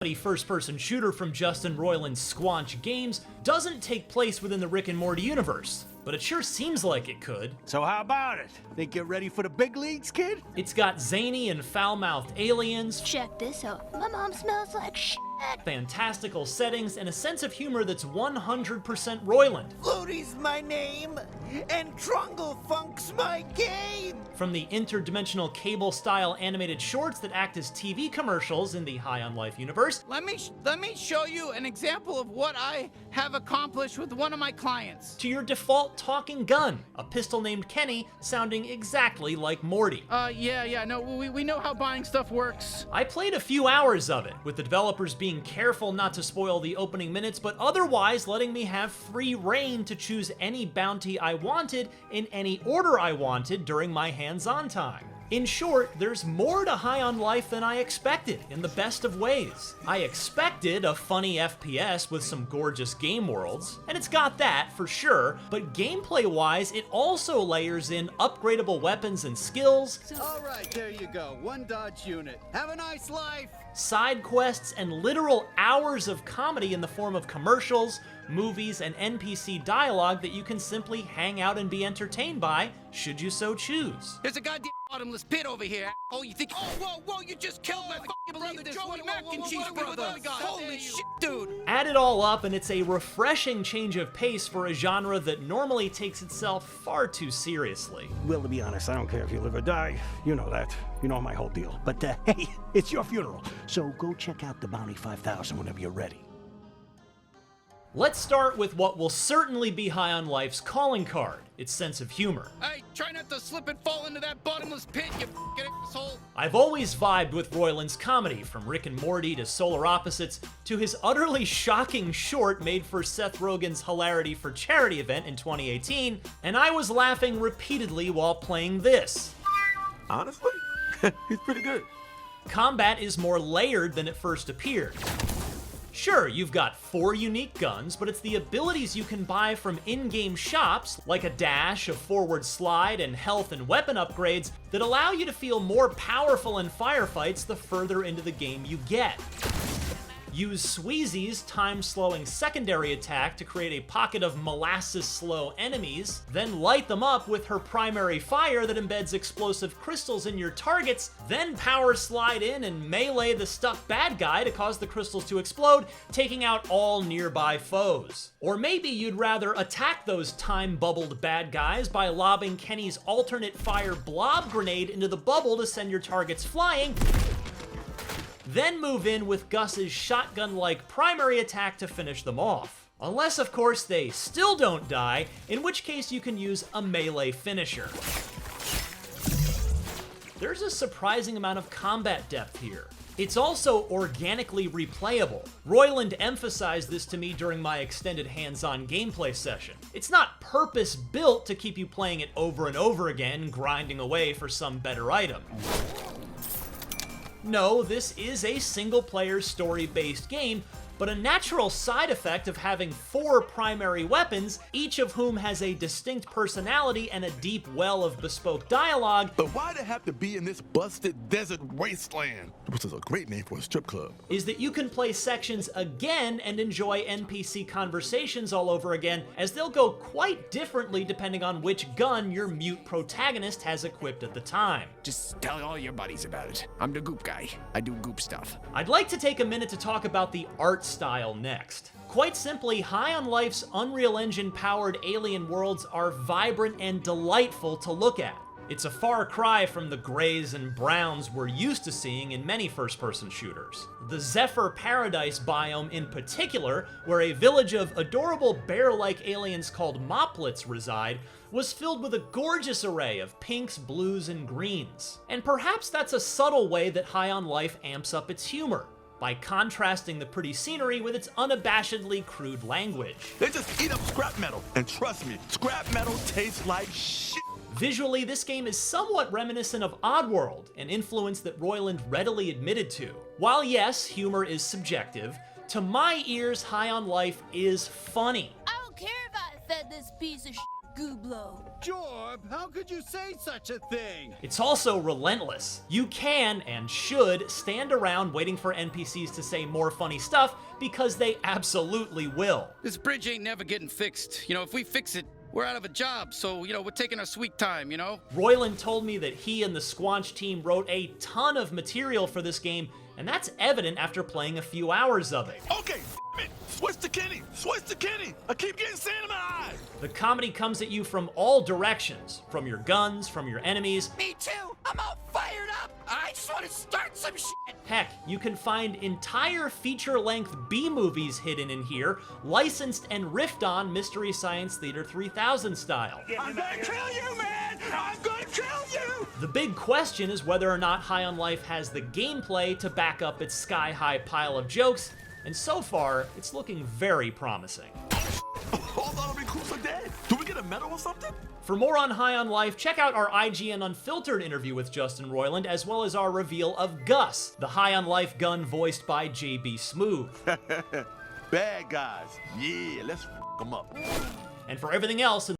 first-person shooter from Justin Roiland's Squanch Games doesn't take place within the Rick and Morty universe, but it sure seems like it could. So how about it? Think you're ready for the big leagues, kid? It's got zany and foul-mouthed aliens, Check this out. My mom smells like shit. fantastical settings, and a sense of humor that's 100% Roiland. Lodi's my name, and Trunglefunk's my game! From the interdimensional cable-style animated shorts that act as TV commercials in the High on Life universe, Let me show you an example of what I have accomplished with one of my clients. to your default talking gun, a pistol named Kenny sounding exactly like Morty. No, we know how buying stuff works. I played a few hours of it, with the developers being careful not to spoil the opening minutes, but otherwise letting me have free reign to choose any bounty I wanted in any order I wanted during my hands-on time. In short, there's more to High on Life than I expected, in the best of ways. I expected a funny FPS with some gorgeous game worlds, and it's got that for sure, but gameplay-wise, it also layers in upgradable weapons and skills, All right, there you go. One Dodge unit. Have a nice life. side quests, and literal hours of comedy in the form of commercials, movies, and NPC dialogue that you can simply hang out and be entertained by, should you so choose. There's a goddamn bottomless pit over here. Oh, you think? Oh, whoa, you just killed my fucking brother, Joey Mac and Cheese brother. Holy shit, dude. Add it all up, and it's a refreshing change of pace for a genre that normally takes itself far too seriously. Well, to be honest, I don't care if you live or die. You know that. You know my whole deal. But hey, it's your funeral. So go check out the Bounty 5000 whenever you're ready. Let's start with what will certainly be High on Life's calling card, its sense of humor. Hey, try not to slip and fall into that bottomless pit, you fucking asshole. I've always vibed with Roiland's comedy, from Rick and Morty to Solar Opposites, to his utterly shocking short made for Seth Rogen's Hilarity for Charity event in 2018, and I was laughing repeatedly while playing this. Honestly, he's pretty good. Combat is more layered than it first appeared. Sure, you've got 4 unique guns, but it's the abilities you can buy from in-game shops, like a dash, a forward slide, and health and weapon upgrades, that allow you to feel more powerful in firefights the further into the game you get. Use Sweezy's time-slowing secondary attack to create a pocket of molasses-slow enemies, then light them up with her primary fire that embeds explosive crystals in your targets, then power slide in and melee the stuck bad guy to cause the crystals to explode, taking out all nearby foes. Or maybe you'd rather attack those time-bubbled bad guys by lobbing Kenny's alternate fire blob grenade into the bubble to send your targets flying, then move in with Gus's shotgun-like primary attack to finish them off. Unless, of course, they still don't die, in which case you can use a melee finisher. There's a surprising amount of combat depth here. It's also organically replayable. Roiland emphasized this to me during my extended hands-on gameplay session. It's not purpose-built to keep you playing it over and over again, grinding away for some better item. No, this is a single-player story-based game, but a natural side effect of having 4 primary weapons, each of whom has a distinct personality and a deep well of bespoke dialogue, But why'd it have to be in this busted desert wasteland? Which is a great name for a strip club. is that you can play sections again and enjoy NPC conversations all over again, as they'll go quite differently depending on which gun your mute protagonist has equipped at the time. Just tell all your buddies about it. I'm the goop guy. I do goop stuff. I'd like to take a minute to talk about the art style next. Quite simply, High on Life's Unreal Engine-powered alien worlds are vibrant and delightful to look at. It's a far cry from the grays and browns we're used to seeing in many first-person shooters. The Zephyr Paradise biome in particular, where a village of adorable bear-like aliens called moplets reside, was filled with a gorgeous array of pinks, blues, and greens. And perhaps that's a subtle way that High on Life amps up its humor, by contrasting the pretty scenery with its unabashedly crude language. They just eat up scrap metal. And trust me, scrap metal tastes like shit. Visually, this game is somewhat reminiscent of Oddworld, an influence that Roiland readily admitted to. While yes, humor is subjective, to my ears, High on Life is funny. I don't care if I fed this piece of shit Gooblo. Jorb, how could you say such a thing? It's also relentless. You can and should stand around waiting for NPCs to say more funny stuff because they absolutely will. This bridge ain't never getting fixed. You know, if we fix it, we're out of a job, so, you know, we're taking our sweet time, you know? Roiland told me that he and the Squanch team wrote a ton of material for this game, and that's evident after playing a few hours of it. Okay, it. Switch to Kenny. Switch to Kenny. I keep getting sand in my eye. The comedy comes at you from all directions, from your guns, from your enemies. Me too! I'm all fired up! I just want to start some shit! Heck, you can find entire feature-length B-movies hidden in here, licensed and riffed on Mystery Science Theater 3000 style. I'm gonna kill you, man! I'm gonna kill you! The big question is whether or not High on Life has the gameplay to back up its sky-high pile of jokes, and so far, it's looking very promising. All the other recruits are dead. Do we get a medal or something? For more on High on Life, check out our IGN Unfiltered interview with Justin Roiland, as well as our reveal of Gus, the High on Life gun voiced by JB Smoove. Bad guys. Yeah, let's f them up. And for everything else